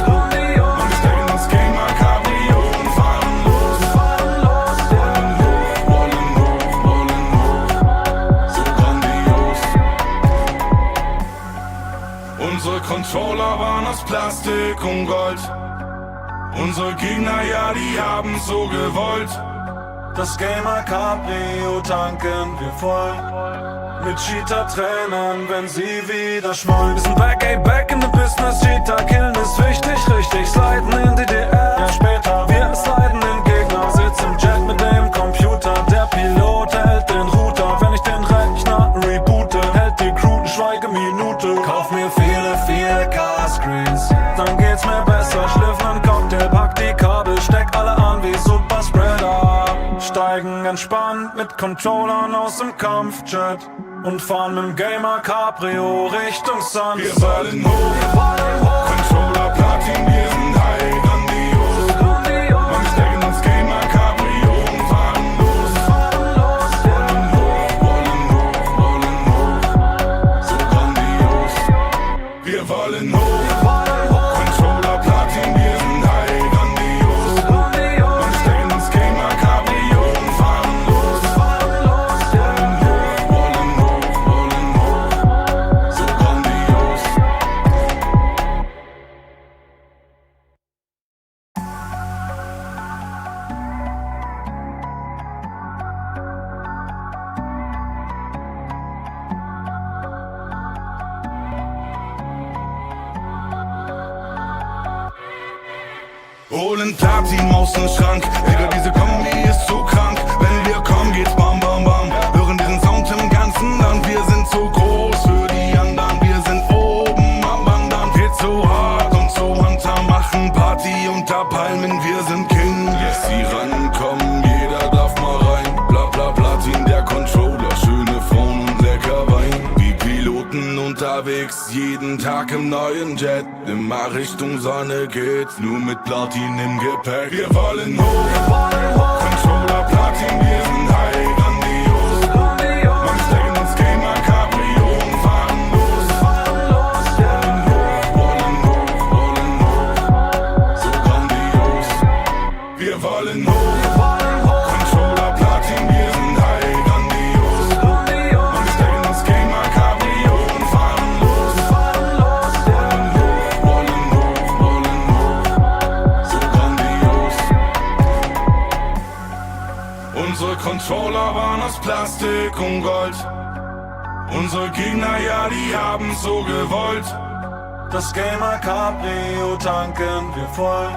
A: Man steigen ins Gamer Cabrio und fahren los. So grandios. Unsere Controller waren aus Plastik und Gold. Unsere Gegner, ja, die haben's so gewollt.
B: Das Gamer Cabrio tanken wir voll. Mit Cheater-Trainern, wenn sie wieder schmollen. Wir sind back, ey, back in the business. Cheater killen ist wichtig, richtig. Sliden in die DR, ja später. Wir sliden den Gegner, sitz im Jet mit dem Computer. Der Pilot hält den Router. Wenn ich den Rechner reboote, hält die Crew eine Schweigeminute. Kauf mir viele 4K-Screens, dann geht's mir besser. Schliff nen Cocktail, pack die Kabel, steck alle an wie Superspreader. Steigen entspannt mit Controllern aus dem Kampfjet und fahren mit dem Gamer Cabrio Richtung Sunset.
A: Wir wollen hoch, Controller Platin, wir sind high, grandios. Man steigen ins Gamer Cabrio und fahren los. Wollen hoch, so grandios. Wir wollen hoch, Controller Platin, wir sind high, grandios. Man steigen ins Gamer Cabrio und fahren los. Wollen hoch, so grandios. Holen Platin aus dem Schrank, Digga, diese Kombi ist zu krank. Wenn wir kommen, geht's bam bam bam. Hören diesen Sound im ganzen Land. Wir sind zu groß für die anderen. Wir sind oben am Wandern. Geht so hart und so runter, machen Party unter Palmen. Wir sind King. Yes, die rankommen, jeder darf mal rein. Bla bla Platin, der Controller, schöne Frauen und lecker Wein. Wie Piloten unterwegs, jeden Tag im neuen Jet. Immer Richtung Sonne geht's, nur mit Platin im Gepäck. Wir wollen hoch, Controller Platin, wir sind high, grandios. Man steigen ins Gamer Cabrio und fahren los. Wollen hoch, so grandios. Wir wollen hoch, Controller Platin, wir sind high, grandios. Man steigen ins Gamer Cabrio und fahren los. Wollen hoch, so grandios. Unsere Controller waren aus Plastik und Gold. Unsere Gegner, ja, die haben's so gewollt.
B: Das Gamer Cabrio tanken wir voll.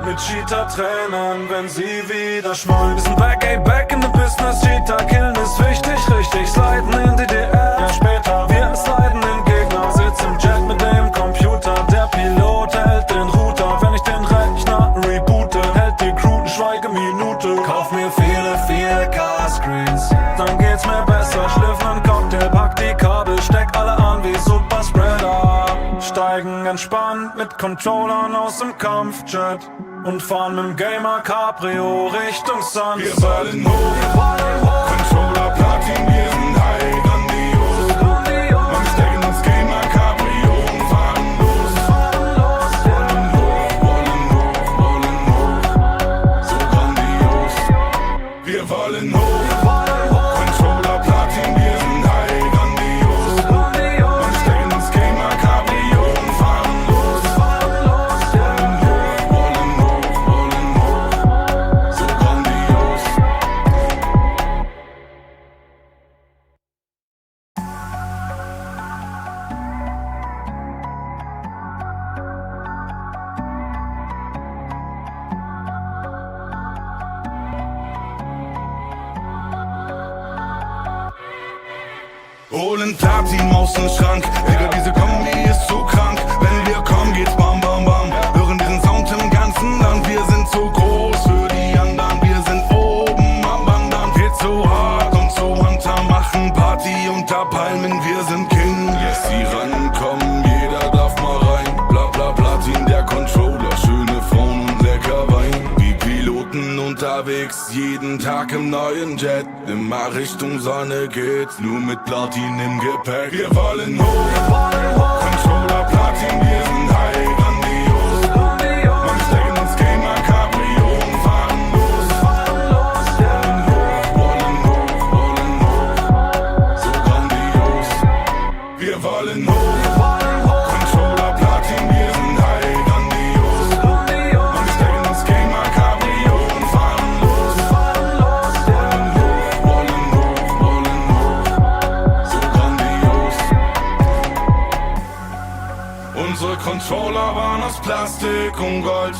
B: Mit Cheater-Trainern, wenn sie wieder schmollen. Wir sind back, ey, back in the business. Cheater killen ist wichtig, richtig. Sliden in die DR, ja später. Wir sliden den Gegner, sitz im Jet mit dem Computer. Der Pilot hält den Router. Wenn ich den Rechner reboote, hält die Crew eine Schweigeminute. Kauf mir viele 4K-Screens, dann geht's mir besser. Schliff nen Cocktail, pack die Kabel, steck alle an wie Superspreader. Steigen entspannt mit Controllern aus dem Kampfjet und fahren mit dem Gamer Cabrio Richtung Sunset.
A: Wir wollen hoch, Controller Platin, wir sind high, grandios. Man steigen ins Gamer Cabrio und fahren los. Wollen hoch, so grandios. Wir wollen hoch, Controller Platin, wir sind high, grandios. Man steigen ins Gamer Cabrio und fahren los. Wollen hoch, so grandios. Holen Platin aus dem Schrank, Digga, diese Kombi ist zu krank. Wenn wir kommen, geht's bam, bam, bam. Hören diesen Sound im ganzen Land. Wir sind zu groß für die anderen. Wir sind oben am Wandern. Geht so hart und so runter, machen Party unter Palmen. Wir sind King. Yes, die rankommen, jeder darf mal rein. Bla bla Platin, der Controller, schöne Frauen und lecker Wein. Wie Piloten unterwegs, jeden Tag im neuen Jet. Immer Richtung Sonne geht's, nur mit Platin im Gepäck. Wir wollen hoch, Controller Platin, wir sind high, grandios. Man stecken ins Gamer Cabrio und fahren los. Wollen hoch, so grandios. Wir wollen hoch, Controller Platin, wir sind high, grandios. Man stecken ins Gamer Cabrio und fahren los. Wollen hoch, so grandios. Unsere Controller waren aus Plastik und Gold.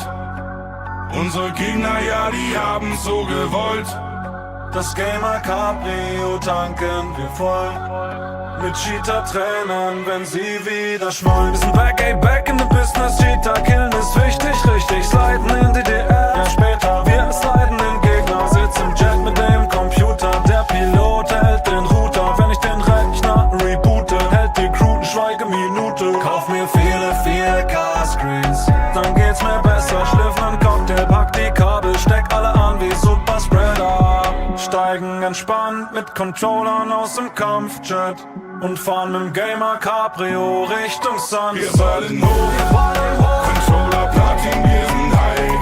A: Unsere Gegner, ja, die haben's so gewollt.
B: Das Gamer Cabrio tanken wir voll. Mit Cheater-Trainern, wenn sie wieder schmollen. Wir sind back, ey, back in the business. Cheater killen ist wichtig, richtig. Sliden in die DR, ja später. Wir sliden den Gegner, sitz im Jet mit dem Computer. Der Pilot hält den Router. Wenn ich den Rechner reboote, hält die Crew eine Schweigeminute. Kauf mir viele 4K-Screens, dann geht's mir besser. Schliff nen Cocktail, pack die Kabel, steck alle an wie Superspreader. Steigen entspannt mit Controllern aus dem Kampfjet und fahren mit dem Gamer Cabrio Richtung Sunset.
A: Wir wollen hoch, Controller Platin, wir sind high,